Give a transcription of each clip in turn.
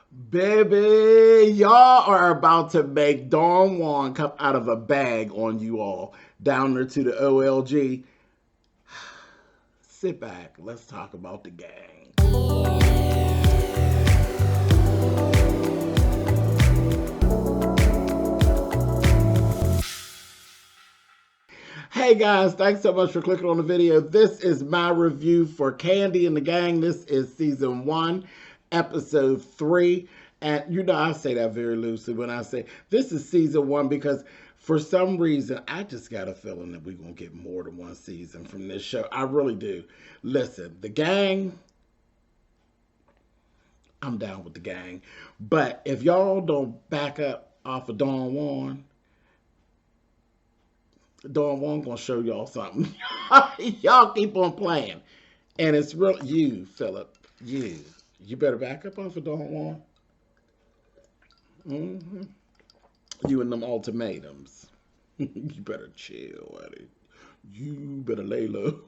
Baby, y'all are about to make Don Juan come out of a bag on you all. Down there to the O.L.G. Sit back. Let's talk about the gang. Hey guys, thanks so much for clicking on the video. This is my review for Kandi and the Gang. This is season 1, episode 3. And you know, I say that very loosely when I say this is season 1 because for some reason, I just got a feeling that we're going to get more than one season from this show. I really do. Listen, the Gang, I'm down with the Gang. But if y'all don't back up off of Don Juan gonna show y'all something. Y'all keep on playing. And it's real. You, Philip, you better back up off of Don Juan. You and them ultimatums. You better chill, Eddie. You better lay low.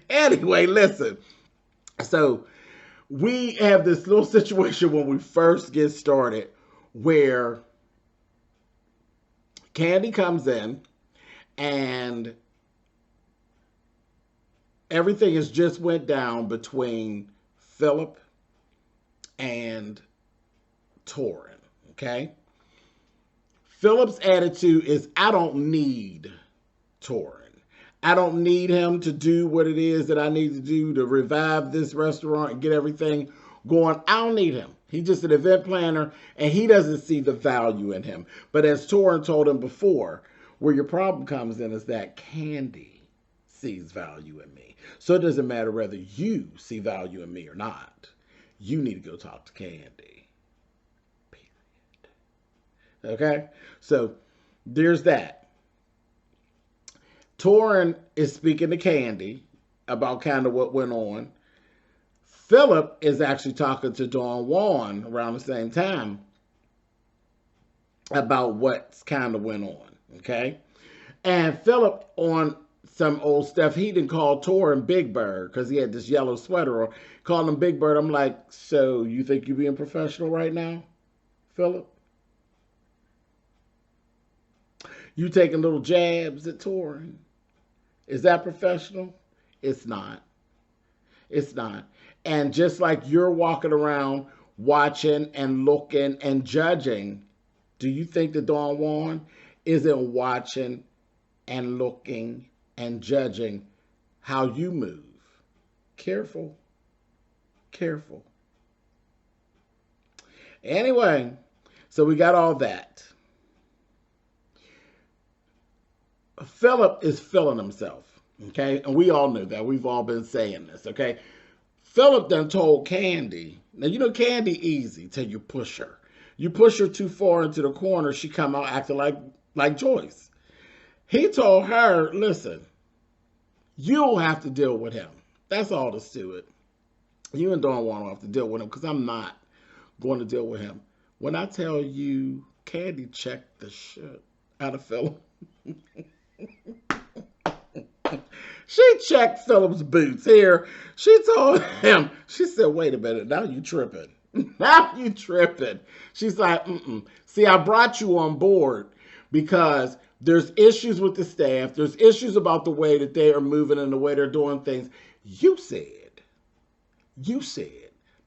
Anyway, listen. So we have this little situation when we first get started where Kandi comes in and everything has just went down between Philip and Torin, okay? Philip's attitude is, I don't need Torin. I don't need him to do what it is that I need to do to revive this restaurant and get everything going. I don't need him. He's just an event planner, and he doesn't see the value in him. But as Torin told him before, where your problem comes in is that Kandi sees value in me. So it doesn't matter whether you see value in me or not. You need to go talk to Kandi. Period. Okay? So there's that. Torin is speaking to Kandi about kind of what went on. Philip is actually talking to Don Juan around the same time about what's kind of went on, okay? And Philip, on some old stuff, he didn't call Torin Big Bird because he had this yellow sweater on. Called him Big Bird. I'm like, so you think you're being professional right now, Philip? You taking little jabs at Torin? Is that professional? It's not. It's not. And just like you're walking around watching and looking and judging, do you think that Don Juan isn't watching and looking and judging how you move? Careful. Careful. Anyway, so we got all that. Philip is feeling himself, okay? And we all know that. We've all been saying this, okay? Philip done told Kandi. Now, you know Kandi easy till you push her. You push her too far into the corner, she come out acting like Joyce. He told her, listen, you don't have to deal with him. That's all that's to it. You and Don Juan don't have to deal with him because I'm not going to deal with him. When I tell you, Kandi checked the shit out of Philip. She checked Philip's boots here. She told him, she said, wait a minute, now you tripping. Now you tripping. She's like, See, I brought you on board because there's issues with the staff. There's issues about the way that they are moving and the way they're doing things. You said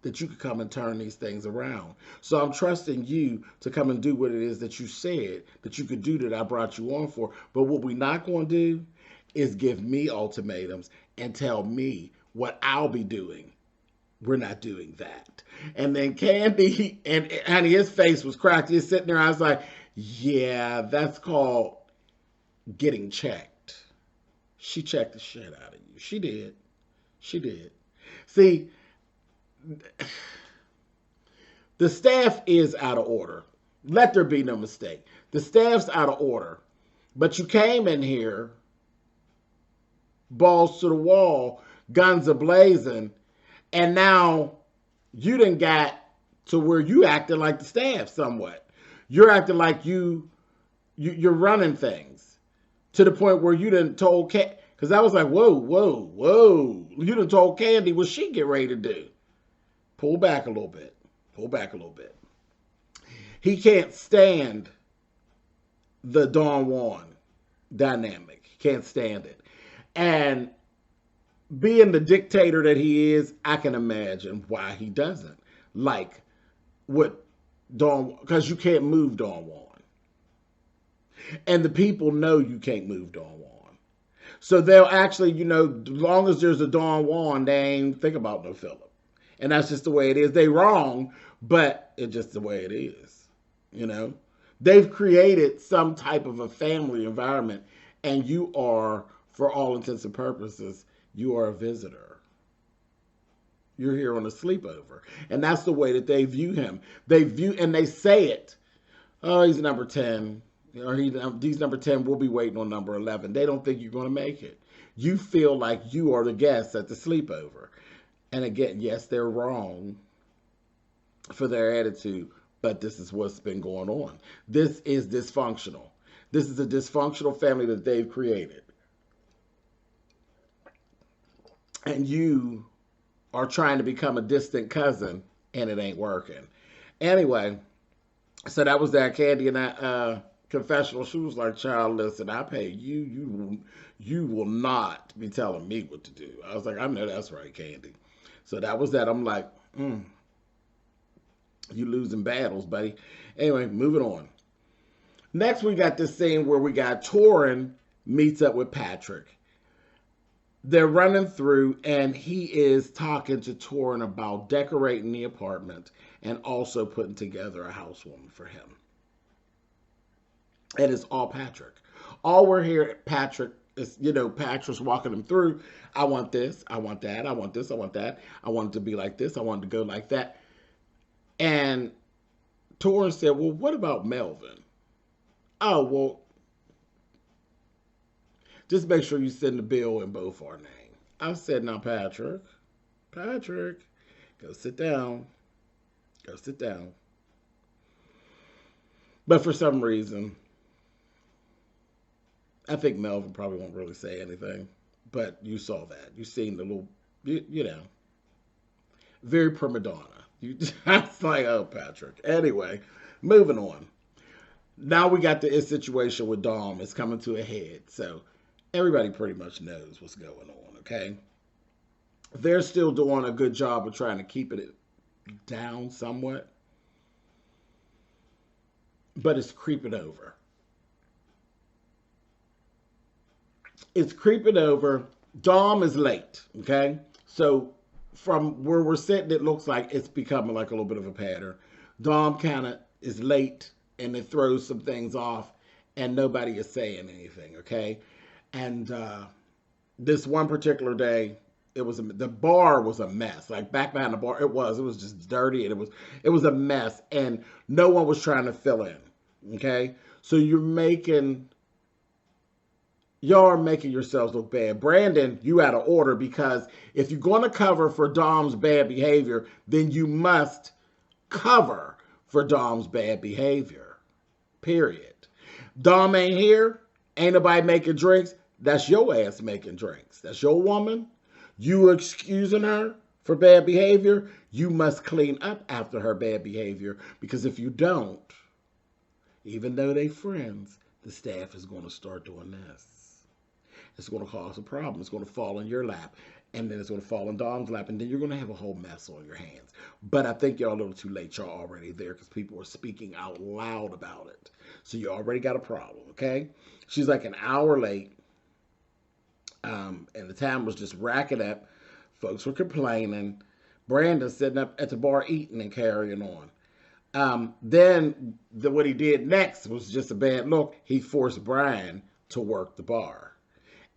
that you could come and turn these things around. So I'm trusting you to come and do what it is that you said that you could do that I brought you on for. But what we're not going to do is give me ultimatums and tell me what I'll be doing. We're not doing that. And then Kandi, and honey, his face was cracked. He's sitting there. I was like, yeah, that's called getting checked. She checked the shit out of you. She did. She did. See, the staff is out of order. Let there be no mistake. The staff's out of order. But you came in here balls to the wall, guns a-blazing, and now you done got to where you acting like the staff somewhat. You're acting like you're running things to the point where you done told because I was like, whoa. You done told Kandi what she get ready to do. Pull back a little bit. Pull back a little bit. He can't stand the Don Juan dynamic. He can't stand it. And being the dictator that he is, I can imagine why he doesn't like what Don, because you can't move Don Juan. And the people know you can't move Don Juan. So they'll actually, you know, as long as there's a Don Juan, they ain't think about no Philip. And that's just the way it is. They wrong, but it's just the way it is. You know? They've created some type of a family environment, and you are, for all intents and purposes, you are a visitor. You're here on a sleepover. And that's the way that they view him. They view, and they say it. Oh, he's number 10. Or he's number 10, we'll be waiting on number 11. They don't think you're going to make it. You feel like you are the guest at the sleepover. And again, yes, they're wrong for their attitude, but this is what's been going on. This is dysfunctional. This is a dysfunctional family that they've created. And you are trying to become a distant cousin, and it ain't working. Anyway, so that was that. Kandi and that confessional. She was like, child, listen, I pay you. You will not be telling me what to do. I was like, I know that's right, Kandi. So that was that. I'm like, you losing battles, buddy. Anyway, moving on. Next, we got this scene where we got Torrin meets up with Patrick. They're running through, and he is talking to Torrin about decorating the apartment and also putting together a housewarming for him. And it's all Patrick. All we're hearing, Patrick is, you know, Patrick's walking him through. I want this. I want that. I want this. I want that. I want it to be like this. I want it to go like that. And Torrin said, well, what about Melvin? Oh, well, just make sure you send the bill in both our names. I said, now, Patrick, go sit down. Go sit down. But for some reason, I think Melvin probably won't really say anything. But you saw that. You seen the little, you know, very prima donna. I was like, oh, Patrick. Anyway, moving on. Now we got the situation with Dom. It's coming to a head. So everybody pretty much knows what's going on, okay? They're still doing a good job of trying to keep it down somewhat. But it's creeping over. It's creeping over. Dom is late, okay? So from where we're sitting, it looks like it's becoming like a little bit of a pattern. Dom kind of is late, and it throws some things off, and nobody is saying anything, okay? And this one particular day, the bar was a mess. Like back behind the bar, it was just dirty, and it was a mess, and no one was trying to fill in, okay? So y'all are making yourselves look bad. Brandon, you out of order, because if you're going to cover for Dom's bad behavior, then you must cover for Dom's bad behavior. Period. Dom ain't here. Ain't nobody making drinks. That's your ass making drinks. That's your woman. You excusing her for bad behavior. You must clean up after her bad behavior, because if you don't, even though they friends, the staff is going to start doing this. It's going to cause a problem. It's going to fall in your lap, and then it's going to fall in Dom's lap, and then you're going to have a whole mess on your hands. But I think y'all a little too late. Y'all already there, because people are speaking out loud about it. So you already got a problem, okay? She's like an hour late, and the time was just racking up. Folks were complaining. Brandon's sitting up at the bar eating and carrying on. Then what he did next was just a bad look. He forced Brian to work the bar.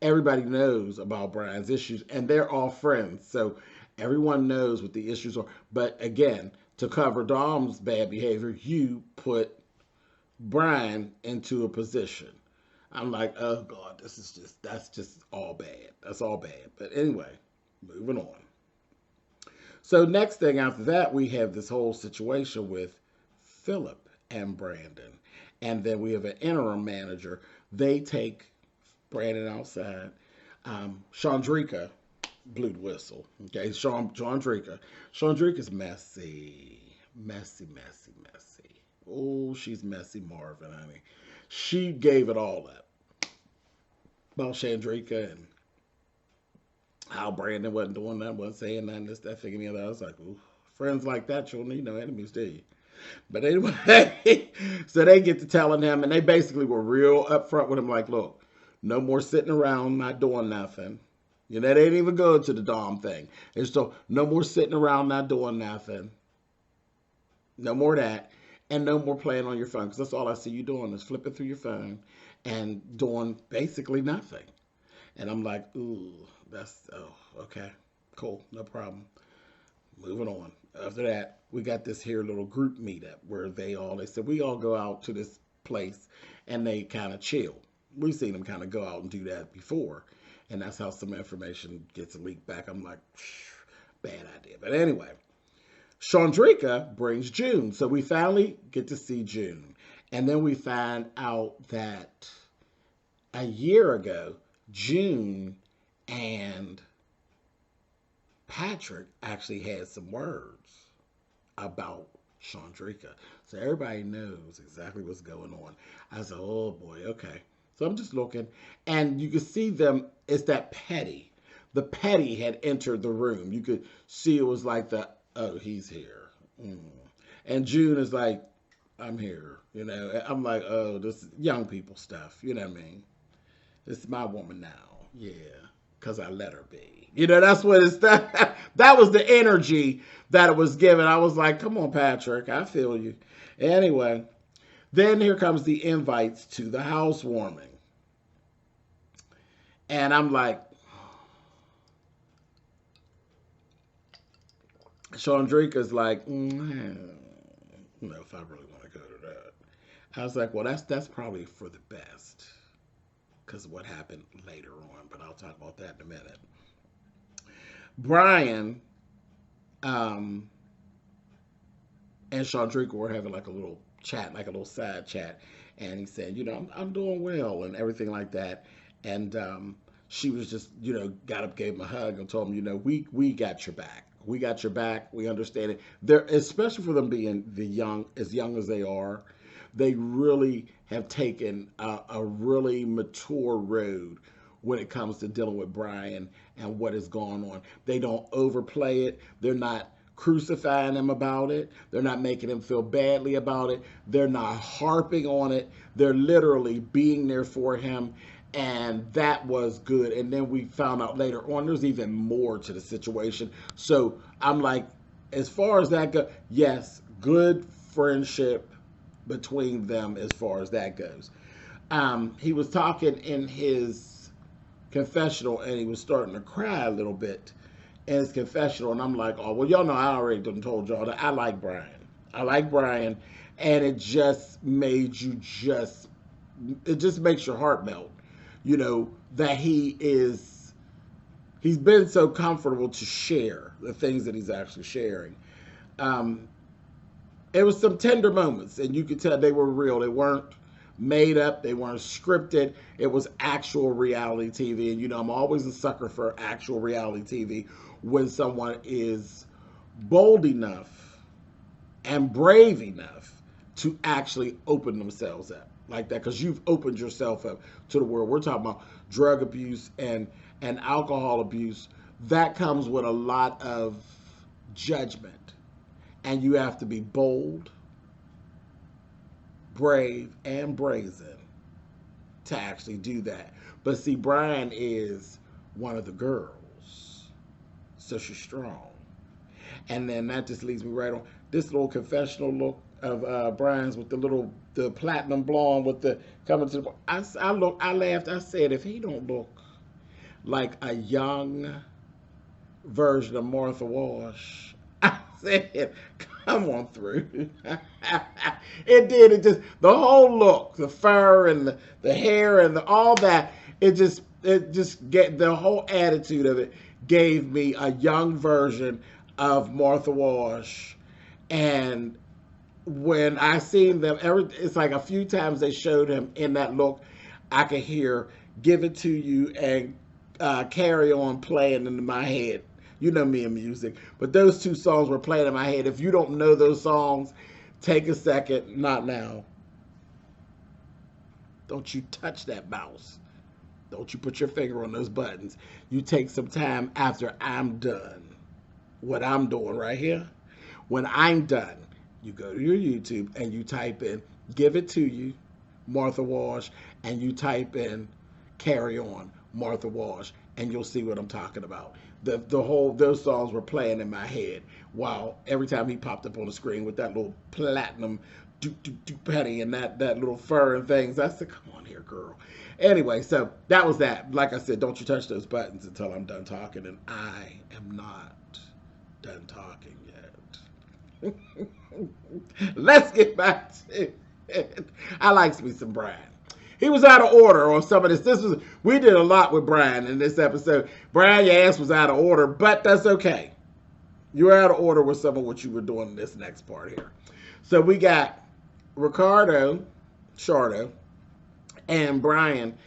Everybody knows about Brian's issues, and they're all friends. So everyone knows what the issues are. But again, to cover Dom's bad behavior, you put Brian into a position. I'm like, oh God, that's just all bad. That's all bad. But anyway, moving on. So next thing after that, we have this whole situation with Philip and Brandon. And then we have an interim manager. They take Brandon outside. Chandrika, blew the whistle. Okay, Chandrika. Chandrika's messy. Messy, messy, messy. Oh, she's messy, Marvin, honey. She gave it all up about Chandrika and how Brandon wasn't doing that, wasn't saying nothing, this, that, thing, and the other. I was like, ooh, friends like that, you don't need no enemies, do you? But anyway, so they get to telling him, and they basically were real upfront with him, like, look, no more sitting around not doing nothing. You know, they didn't even go to the Dom thing. It's so no more sitting around not doing nothing. No more of that. And no more playing on your phone. Because that's all I see you doing is flipping through your phone and doing basically nothing. And I'm like, ooh, okay, cool, no problem. Moving on. After that, we got this here little group meetup where they said, we all go out to this place and they kind of chill. We've seen them kind of go out and do that before. And that's how some information gets leaked back. I'm like, bad idea. But anyway, Chandrika brings June. So we finally get to see June. And then we find out that a year ago, June and Patrick actually had some words about Chandrika. So everybody knows exactly what's going on. I said, oh boy, okay. So I'm just looking, and you can see them, it's that petty. The petty had entered the room. You could see it was like oh, he's here. And June is like, I'm here. You know, I'm like, oh, this young people stuff. You know what I mean? This is my woman now. Yeah, because I let her be. You know, that's what it's, that was the energy that it was given. I was like, come on, Patrick, I feel you. Anyway, then here comes the invites to the housewarming. And I'm like, Chandrika's like, I don't know if I really want to go to that. I was like, well, that's probably for the best because of what happened later on, but I'll talk about that in a minute. Brian and Chandrika were having like a little chat, like a little side chat, and he said, you know, I'm doing well and everything like that. And she was just, you know, got up, gave him a hug, and told him, you know, we got your back. We got your back. We understand it. They're, especially for them being as young as they are, they really have taken a really mature road when it comes to dealing with Brian and what is going on. They don't overplay it. They're not crucifying him about it. They're not making him feel badly about it. They're not harping on it. They're literally being there for him. And that was good. And then we found out later on there's even more to the situation. So I'm like, as far as that goes, yes, good friendship between them as far as that goes. He was talking in his confessional and he was starting to cry a little bit in his confessional. And I'm like, oh, well, y'all know I already done told y'all that I like Brian. I like Brian. And it just made you it just makes your heart melt. You know, that he's been so comfortable to share the things that he's actually sharing. It was some tender moments, and you could tell they were real. They weren't made up. They weren't scripted. It was actual reality TV. And, you know, I'm always a sucker for actual reality TV when someone is bold enough and brave enough to actually open themselves up like that, because you've opened yourself up to the world. We're talking about drug abuse and alcohol abuse. That comes with a lot of judgment. And you have to be bold, brave, and brazen to actually do that. But see, Brian is one of the girls, so she's strong. And then that just leads me right on this little confessional look of Brian's with the platinum blonde with the coming to the. I laughed. I said, if he don't look like a young version of Martha Wash, I said, come on through. It did. It just, the whole look, the fur and the hair and all that, it just get the whole attitude of it gave me a young version of Martha Wash. And when I seen them, it's like a few times they showed him in that look, I could hear "Give It To You" and Carry On playing in my head. You know me and music. But those two songs were playing in my head. If you don't know those songs, take a second. Not now. Don't you touch that mouse. Don't you put your finger on those buttons. You take some time after I'm done. What I'm doing right here. When I'm done, you go to your YouTube and you type in Give It To You, Martha Wash, and you type in Carry On, Martha Wash, and you'll see what I'm talking about. Those songs were playing in my head while every time he popped up on the screen with that little platinum penny and that little fur and things. I said, come on here, girl. Anyway, so that was that. Like I said, don't you touch those buttons until I'm done talking, and I am not done talking yet. Let's get back to it. I like me some Brian. He was out of order on some of this. We did a lot with Brian in this episode. Brian, your ass was out of order, but that's okay. You were out of order with some of what you were doing in this next part here. So we got Ricardo, Shardo, and Brian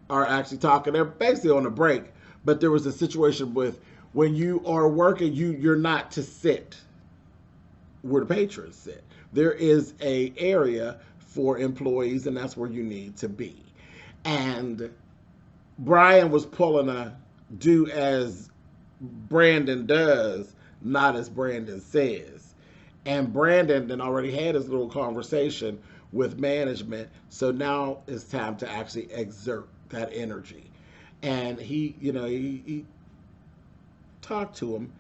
are actually talking. They're basically on a break, but there was a situation with when you are working, you're not to sit where the patrons sit. There is a area for employees, and that's where you need to be. And Brian was pulling a do as Brandon does, not as Brandon says. And Brandon then already had his little conversation with management, so now it's time to actually exert that energy. And he talked to him,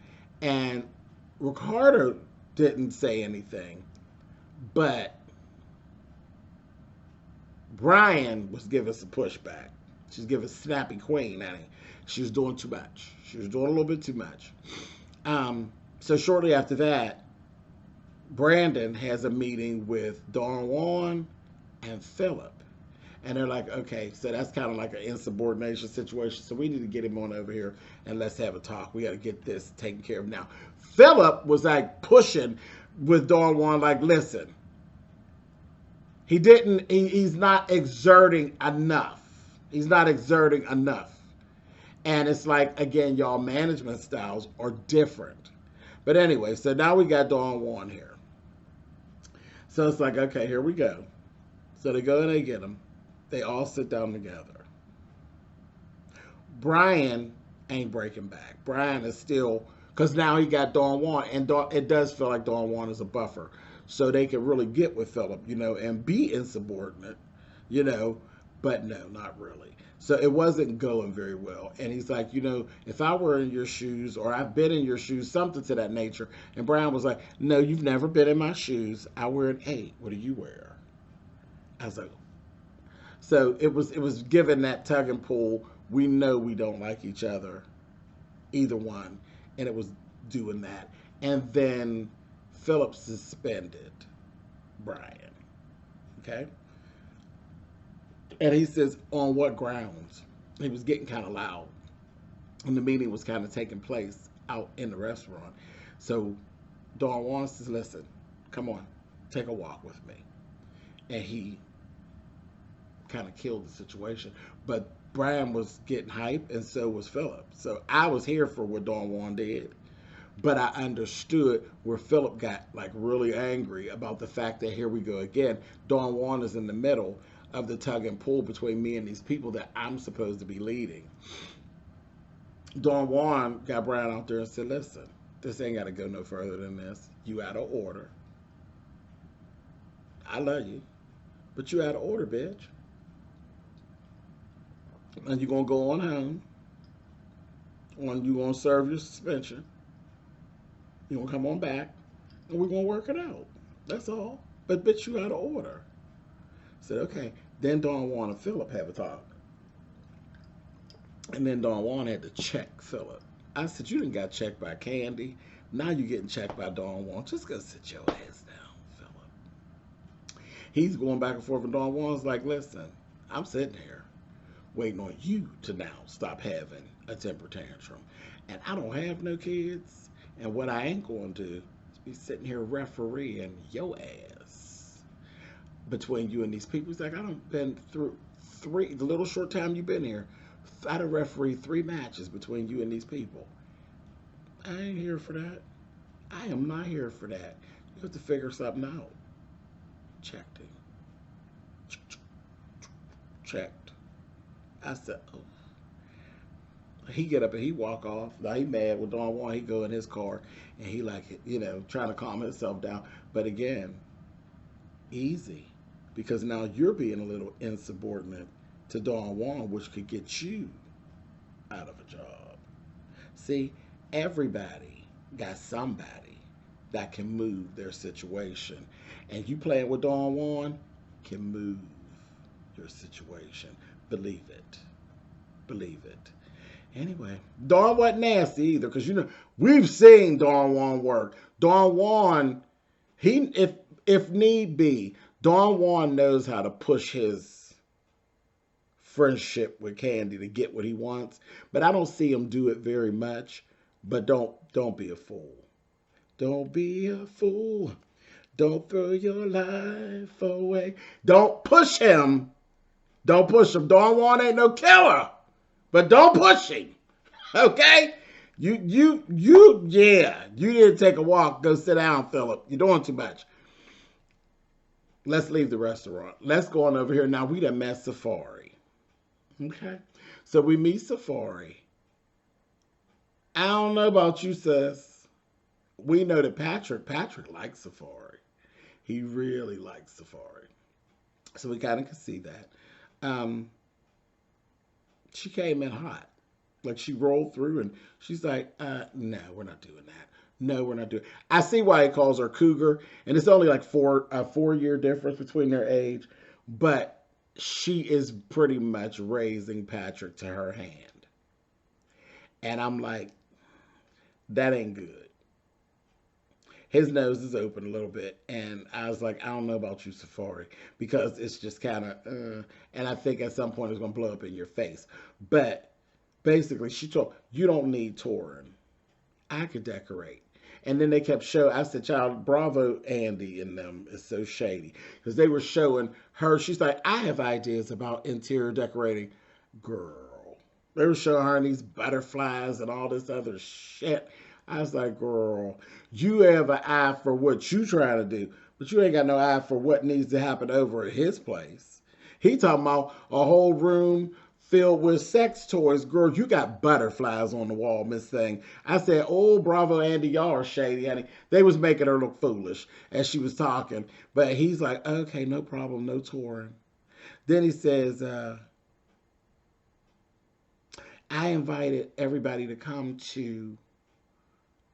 and Ricardo didn't say anything, but Brian was giving some pushback. She's giving snappy queen, Annie. She was doing too much. She was doing a little bit too much. So shortly after that, Brandon has a meeting with Don Juan and Philip. And they're like, okay, so that's kind of like an insubordination situation. So we need to get him on over here and let's have a talk. We got to get this taken care of now. Philip was like pushing with Don Juan, like, listen, he's not exerting enough. He's not exerting enough. And it's like, again, y'all management styles are different. But anyway, so now we got Don Juan here. So it's like, okay, here we go. So they go and they get him. They all sit down together. Brian ain't breaking back. Brian is still, because now he got Don Juan, and it does feel like Don Juan is a buffer. So they can really get with Philip, and be insubordinate, but no, not really. So it wasn't going very well. And he's like, if I were in your shoes, or I've been in your shoes, something to that nature. And Brian was like, no, you've never been in my shoes. I wear an 8. What do you wear? I was like, so it was given that tug and pull. We know we don't like each other, either one. And it was doing that. And then Philip suspended Brian. Okay? And he says, on what grounds? He was getting kind of loud. And the meeting was kind of taking place out in the restaurant. So Don Juan says, listen, come on, take a walk with me. And he kind of killed the situation. But Brian was getting hype, and so was Philip. So I was here for what Don Juan did. But I understood where Philip got like really angry about the fact that here we go again. Don Juan is in the middle of the tug and pull between me and these people that I'm supposed to be leading. Don Juan got Brian out there and said, listen, this ain't got to go no further than this. You out of order. I love you, but you out of order, bitch. And you're going to go on home. You're going to serve your suspension. You're going to come on back, and we're going to work it out. That's all. But bitch, you out of order. I said, okay. Then Don Juan and Philip have a talk. And then Don Juan had to check Philip. I said, you done got checked by Kandi. Now you're getting checked by Don Juan. Just go sit your ass down, Philip. He's going back and forth, and Don Juan's like, listen, I'm sitting here waiting on you to now stop having a temper tantrum. And I don't have no kids. And what I ain't going to do is be sitting here refereeing your ass between you and these people. He's like, I done been through the little short time you've been here, I'd have refereed 3 matches between you and these people. I ain't here for that. I am not here for that. You have to figure something out. Checked him. Checked. I said, oh. He get up and he walk off. Now he mad with Don Juan. He go in his car and he like, you know, trying to calm himself down. But again, easy. Because now you're being a little insubordinate to Don Juan, which could get you out of a job. See, everybody got somebody that can move their situation. And you playing with Don Juan can move your situation. Believe it. Believe it. Anyway, Don wasn't nasty either, because you know we've seen Don Juan work. Don Juan, if need be, Don Juan knows how to push his friendship with Kandi to get what he wants. But I don't see him do it very much. But don't be a fool. Don't be a fool. Don't throw your life away. Don't push him. Don't push him. Don Juan ain't no killer. But don't push him. Okay? You didn't take a walk. Go sit down, Philip. You're doing too much. Let's leave the restaurant. Let's go on over here. Now, we done met Safari. Okay? So we meet Safari. I don't know about you, sis. We know that Patrick likes Safari. He really likes Safari. So we kind of could see that. She came in hot. Like she rolled through and she's like, no, we're not doing that. No, we're not doing it. I see why he calls her cougar. And it's only like a 4-year difference between their age. But she is pretty much raising Patrick to her hand. And I'm like, that ain't good. His nose is open a little bit. And I was like, I don't know about you, Safari. Because it's just kind of, and I think at some point it's going to blow up in your face. But basically, she told, you don't need Torin. I could decorate. And then they kept showing, I said, child, bravo, Andy and them is so shady. Because they were showing her, she's like, I have ideas about interior decorating. Girl. They were showing her these butterflies and all this other shit. I was like, girl, you have an eye for what you trying to do, but you ain't got no eye for what needs to happen over at his place. He talking about a whole room filled with sex toys. Girl, you got butterflies on the wall, Miss Thing. I said, oh, bravo, Andy, y'all are shady, honey. They was making her look foolish as she was talking. But he's like, okay, no problem, no touring. Then he says, I invited everybody to come to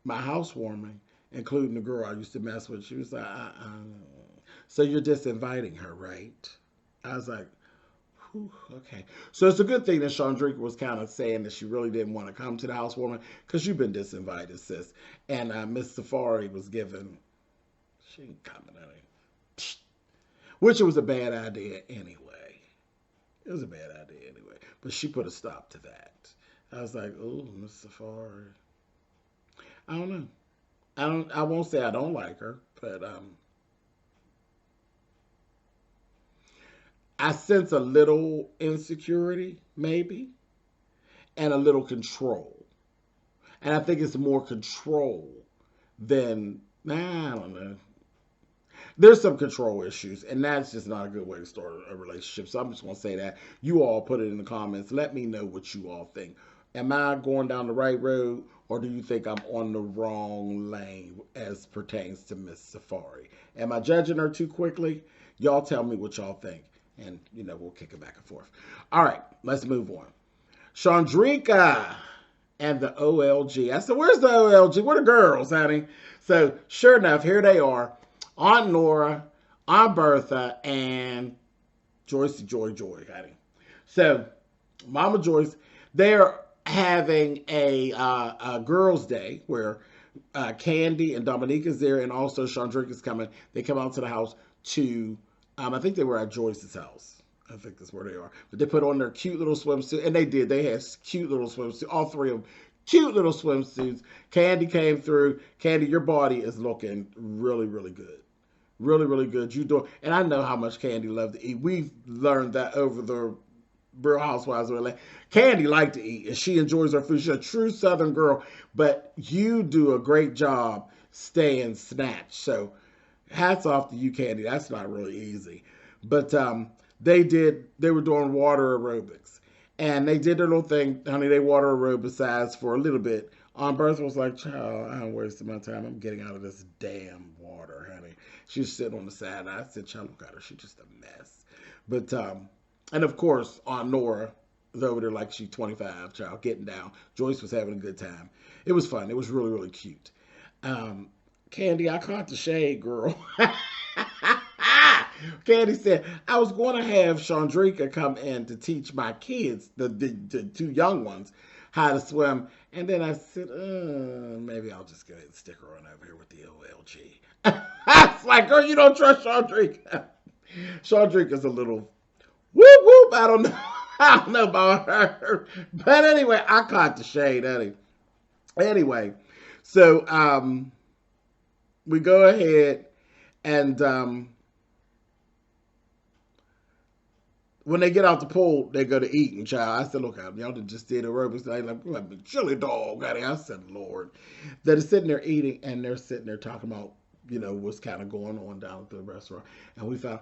my housewarming, including the girl I used to mess with. She was like, so you're just inviting her, right? I was like, whew, okay. So it's a good thing that Chandrika was kind of saying that she really didn't want to come to the housewarming because you've been disinvited, sis. And Miss Safari was given, she ain't coming, honey. Which it was a bad idea anyway. It was a bad idea anyway. But she put a stop to that. I was like, oh, Miss Safari. I don't know. I won't say I don't like her, but I sense a little insecurity, maybe, and a little control. And I think it's more control than, I don't know. There's some control issues, and that's just not a good way to start a relationship. So I'm just going to say that. You all put it in the comments. Let me know what you all think. Am I going down the right road, or do you think I'm on the wrong lane as pertains to Miss Safari? Am I judging her too quickly? Y'all tell me what y'all think, and, you know, we'll kick it back and forth. All right, let's move on. Chandrika and the O.L.G. I said, where's the O.L.G.? Where the girls, honey? So, sure enough, here they are. Aunt Nora, Aunt Bertha, and Joyce Joy, honey. So, Mama Joyce, they're having a girls' day where Kandi and Dominique is there, and also Chandrika is coming. They come out to the house to, I think they were at Joyce's house. I think that's where they are. But they put on their cute little swimsuit, and they did. They had cute little swimsuits, all three of them. Cute little swimsuits. Kandi came through. Kandi, your body is looking really, really good. Really, really good. You doing, and I know how much Kandi loved to eat. We've learned that over the Real Housewives of Atlanta. Kandi liked to eat, and she enjoys her food. She's a true Southern girl, but you do a great job staying snatched. So hats off to you, Kandi. That's not really easy. But they were doing water aerobics. And they did their little thing, honey. They water aerobicized for a little bit. Aunt Bertha was like, child, I'm wasting my time. I'm getting out of this damn water, honey. She was sitting on the side. And I said, child, look at her. She's just a mess. But, and of course, Aunt Nora was over there like she's 25, child, getting down. Joyce was having a good time. It was fun. It was really, really cute. Kandi, I caught the shade, girl. Kandi said, I was going to have Chandrika come in to teach my kids, the two young ones, how to swim. And then I said, maybe I'll just go ahead and stick her on over here with the O.L.G. It's like, girl, you don't trust Chandrika. Chandrika's a little whoop whoop. I don't know. I don't know about her. But anyway, I caught the shade, Anyway, so we go ahead and when they get out the pool, they go to eat. And child, I said, look, y'all just did aerobics. They like chili dog. I said, Lord. They're sitting there eating, and they're sitting there talking about, what's kind of going on down at the restaurant. And we found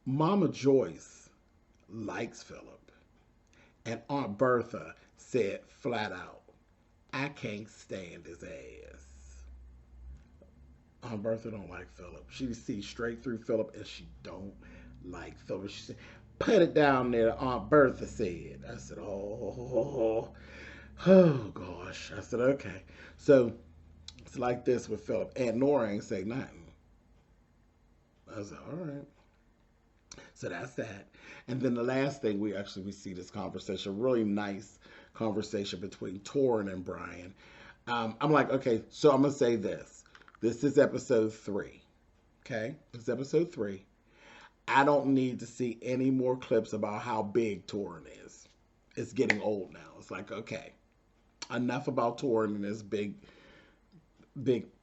Mama Joyce likes Philip. And Aunt Bertha said flat out, I can't stand his ass. Aunt Bertha don't like Philip. She sees straight through Philip, and she don't like Philip. She said, put it down there, Aunt Bertha said. I said, oh gosh. I said, okay. So it's like this with Philip. Aunt Nora ain't say nothing. I said, all right. So that's that. And then the last thing we see this conversation, really nice conversation between Torrin and Brian. I'm like, okay, so I'm going to say this. This is episode 3. Okay? It's episode 3. I don't need to see any more clips about how big Torrin is. It's getting old now. It's like, okay, enough about Torrin and this big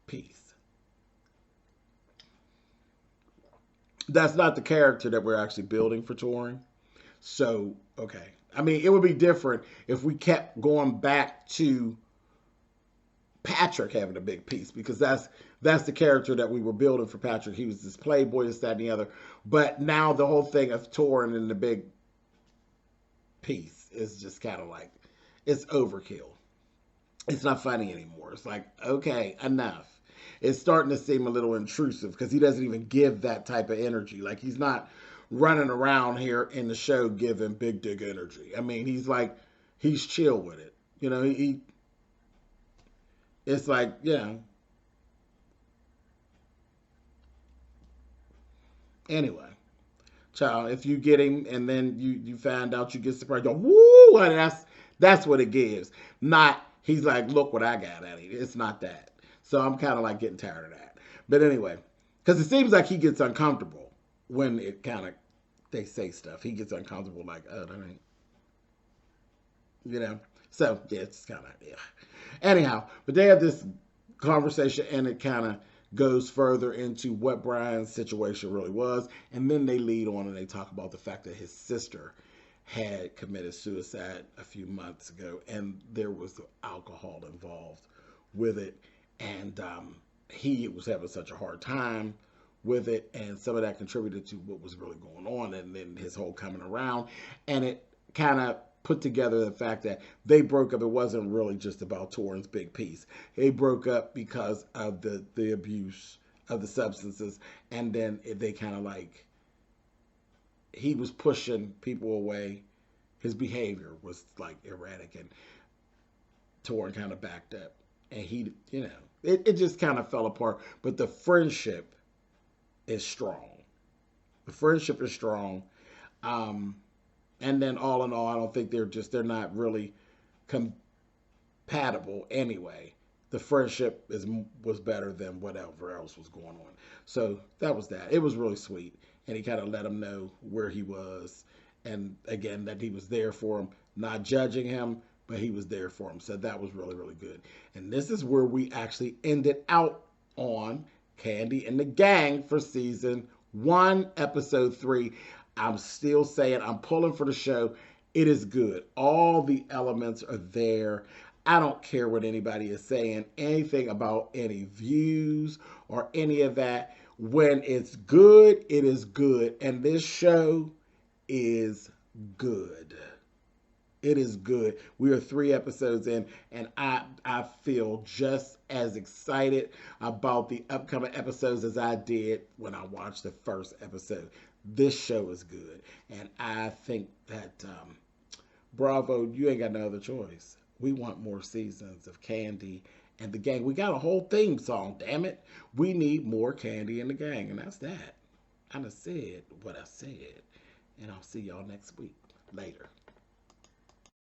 piece. That's not the character that we're actually building for Torrin. So, okay. I mean, it would be different if we kept going back to Patrick having a big piece, because that's the character that we were building for Patrick. He was this playboy, this, that, and the other. But now the whole thing of Torrin and the big piece is just kind of like, it's overkill. It's not funny anymore. It's like, okay, enough. It's starting to seem a little intrusive because he doesn't even give that type of energy. Like, he's not running around here in the show giving big dick energy. I mean, he's chill with it. It's like, Anyway, child, if you get him and then you find out, you get surprised, you go, woo, honey, that's what it gives. Not, he's like, look what I got at him. It's not that. So I'm kind of like getting tired of that. But anyway, because it seems like he gets uncomfortable when they say stuff. He gets uncomfortable, like, oh, that ain't, So, yeah, it's kind of, Anyhow, but they have this conversation, and it kind of goes further into what Brian's situation really was. And then they lead on and they talk about the fact that his sister had committed suicide a few months ago, and there was alcohol involved with it. And he was having such a hard time with it, and some of that contributed to what was really going on, and then his whole coming around. And it kind of put together the fact that they broke up. It wasn't really just about Torrin's big piece. They broke up because of the abuse of the substances, and then they kind of like, he was pushing people away. His behavior was like erratic, and Torrin kind of backed up. And he, it just kind of fell apart. But the friendship is strong. The friendship is strong. And then all in all, I don't think they're not really compatible anyway. The friendship was better than whatever else was going on. So that was that. It was really sweet. And he kind of let him know where he was. And again, that he was there for him, not judging him, but he was there for him. So that was really, really good. And this is where we actually ended out on Kandi and the Gang for season 1, episode 3. I'm still saying I'm pulling for the show. It is good. All the elements are there. I don't care what anybody is saying, anything about any views or any of that. When it's good, it is good. And this show is good. It is good. We are 3 episodes in, and I feel just as excited about the upcoming episodes as I did when I watched the first episode. This show is good, and I think that Bravo, you ain't got no other choice. We want more seasons of Kandi and the gang. We got a whole theme song, damn it. We need more Kandi and the gang, and that's that. I done said what I said, and I'll see y'all next week. Later.